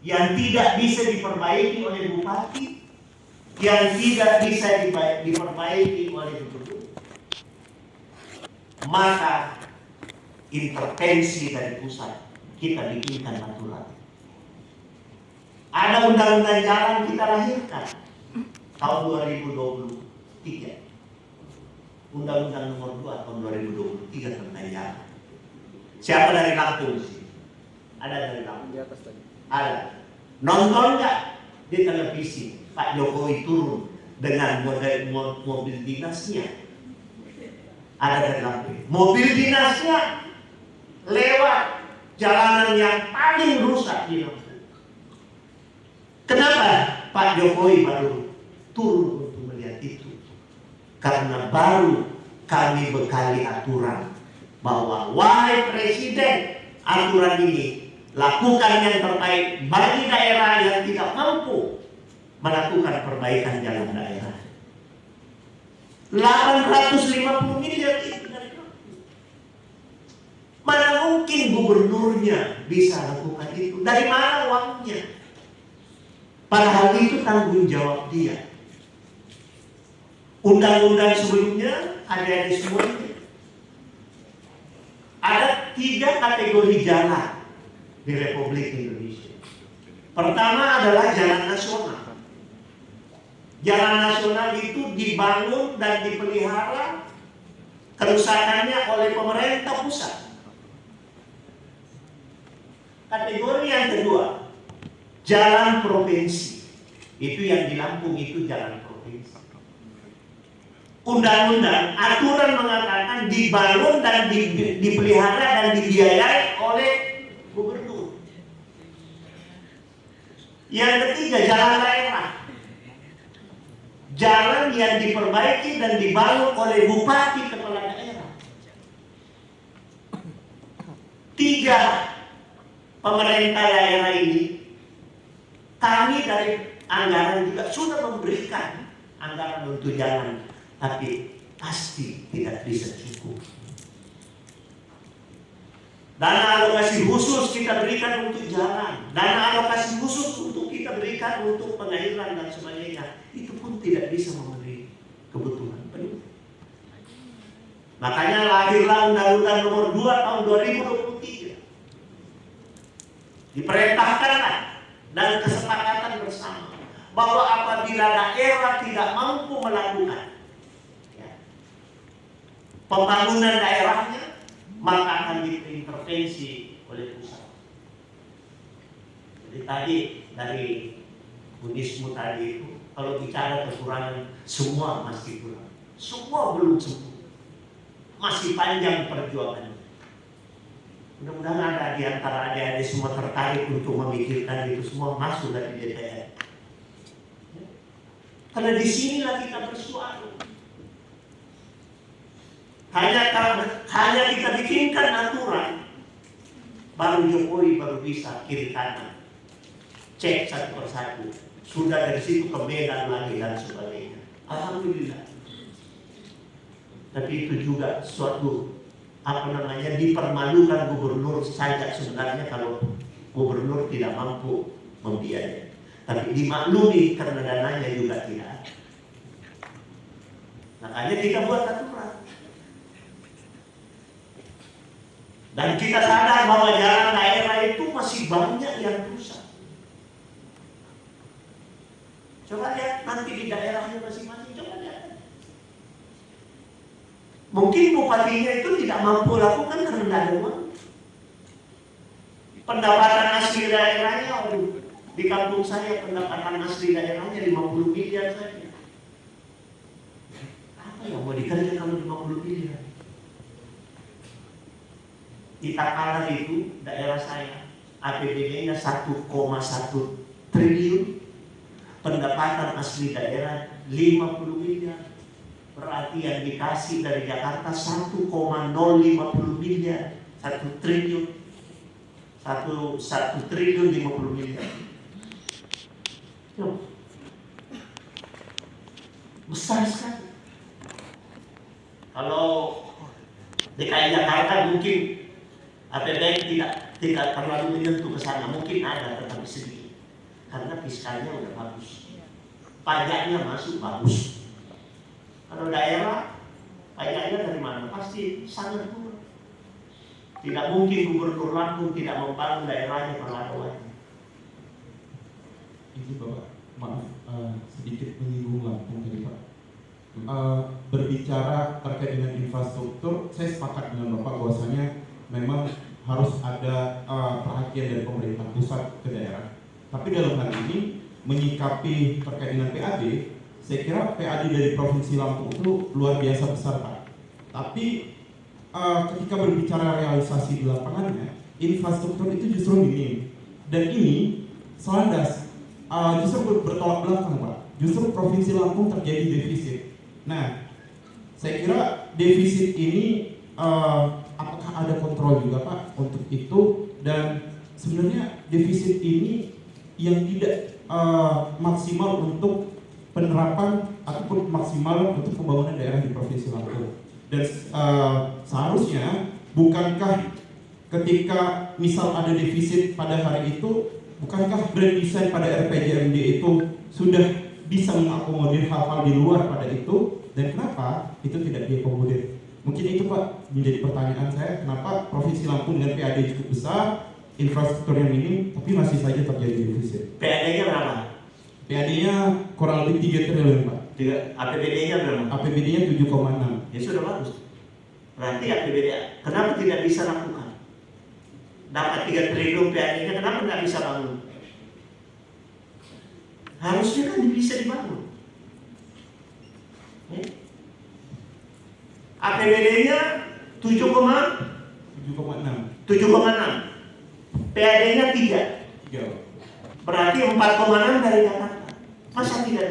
yang tidak bisa diperbaiki oleh bupati, yang tidak bisa diperbaiki oleh gubernur, maka intervensi dari pusat kita bikinkan aturan. Ada undang-undang jalan kita lahirkan tahun 2023. Undang-undang nomor 2 tahun 2023 tentang jalan. Siapa dari Lampung sih? Ada dari Lampung? Di atas tadi. Ada. Nonton nggak di televisi Pak Jokowi turun dengan mobil dinasnya? Ada dari Lampung. Mobil dinasnya lewat jalanan yang paling rusak di Lampung. Kenapa Pak Jokowi baru turun untuk melihat itu? Karena baru kami bekali aturan bahwa wahai Presiden, aturan ini lakukan yang terbaik bagi daerah yang tidak mampu melakukan perbaikan jalan daerah. 850 miliar itu dari Lampung. Mana mungkin gubernurnya bisa lakukan itu? Dari mana uangnya? Padahal itu tanggung jawab dia. Undang-undang sebelumnya ada di semuanya. Ada 3 kategori jalan di Republik Indonesia. Pertama adalah jalan nasional. Jalan nasional itu dibangun dan dipelihara kerusakannya oleh pemerintah pusat. Kategori yang kedua, jalan provinsi. Itu yang di Lampung itu jalan provinsi. Undang-undang, aturan mengatakan dibangun dan dipelihara dan dibiayai oleh gubernur. Yang ketiga, jalan daerah. Jalan yang diperbaiki dan dibangun oleh bupati kepala daerah. 3 pemerintah daerah ini, kami dari anggaran juga sudah memberikan anggaran untuk jalan, tapi pasti tidak bisa cukup. Dana alokasi khusus kita berikan untuk jalan, dana alokasi khusus untuk kita berikan untuk pengairan dan sebagainya, itu pun tidak bisa memenuhi kebutuhan penuh. Makanya lahirlah Undang-Undang nomor 2 tahun 2023. Diperintahkanlah dan kesepakatan bersama bahwa apabila daerah tidak mampu melakukan pembangunan daerahnya, maka akan diintervensi oleh pusat. Jadi tadi dari Unismu tadi itu, kalau bicara kekurangan, semua masih kurang, semua belum sempurna, masih panjang perjuangan. Mudah-mudahan ada di antara adik-adik semua tertarik untuk memikirkan itu semua masuk dari DPR. Karena di sinilah kita bersuara. Hanya kita bikinkan aturan, baru Jokowi baru bisa kiri kanan cek satu persatu. Sudah dari situ ke Medan lagi dan sebagainya. Alhamdulillah. Tapi itu juga suatu dipermalukan gubernur saja sebenarnya kalau gubernur tidak mampu membiayai. Tapi dimaklumi karena dananya juga tidak ada. Makanya kita buat aturan. Dan kita sadar bahwa jalan daerah itu masih banyak yang rusak. Coba lihat nanti di daerahnya masing-masing, coba lihat. Mungkin bupatinya itu tidak mampu lakukan karena tidak ada uang. Pendapatan asli daerahnya, di kampung saya pendapatan asli daerahnya 50 miliar saja. Apa yang mau dikerjakan kalau 50 miliar? Di Takalar itu daerah saya APBD-nya 1,1 triliun, pendapatan asli daerah 50 miliar. Berarti yang dikasih dari Jakarta 1,050 miliar, 1 triliun, 1 triliun 50 miliar. Besar sekali. Kalau DKI Jakarta mungkin APBN tidak terlalu menyentuh ke sana, mungkin ada tetapi sedikit. karena fiskalnya udah bagus, pajaknya masuk bagus. Kalau daerah pajaknya dari mana? Pasti sangat kurang. Tidak mungkin gubernur Lampung tidak membangun daerahnya kalau ada wajib. Ini Bapak, maaf sedikit menyinggung Lampung tadi Pak. Berbicara terkait dengan infrastruktur, saya sepakat dengan Bapak bahwasanya memang harus ada perhatian dari pemerintah pusat ke daerah. Tapi dalam hal ini menyikapi terkait dengan PAD, saya kira PAD dari Provinsi Lampung itu luar biasa besar Pak. Tapi ketika berbicara realisasi di lapangannya, infrastruktur itu justru minim. Dan ini selandas justru bertolak belakang Pak. Justru Provinsi Lampung terjadi defisit. Nah, saya kira defisit ini apakah ada kontrol juga Pak untuk itu, dan sebenarnya defisit ini yang tidak maksimal untuk penerapan ataupun maksimal untuk pembangunan daerah di Provinsi Lampung. Dan seharusnya bukankah ketika misal ada defisit pada hari itu, bukankah grand design pada RPJMD itu sudah bisa mengakomodir hal-hal di luar pada itu, dan kenapa itu tidak diakomodir? Mungkin itu Pak menjadi pertanyaan saya, kenapa Provinsi Lampung dengan PAD cukup besar, infrastrukturnya minim, tapi masih saja terjadi defisit. PAD-nya berapa? PAD-nya kurang lebih 3 triliun Pak. APBD-nya berapa? APBD-nya 7,6. Ya sudah bagus. Berarti APBD, kenapa tidak bisa lakukan? Dapat 3 triliun PAD-nya, kenapa nggak bisa bangun? Harusnya kan bisa dibangun. APBD-nya 7,6. PAD-nya 3. Berarti 4,6 dari Jakarta. Masa tidak bisa?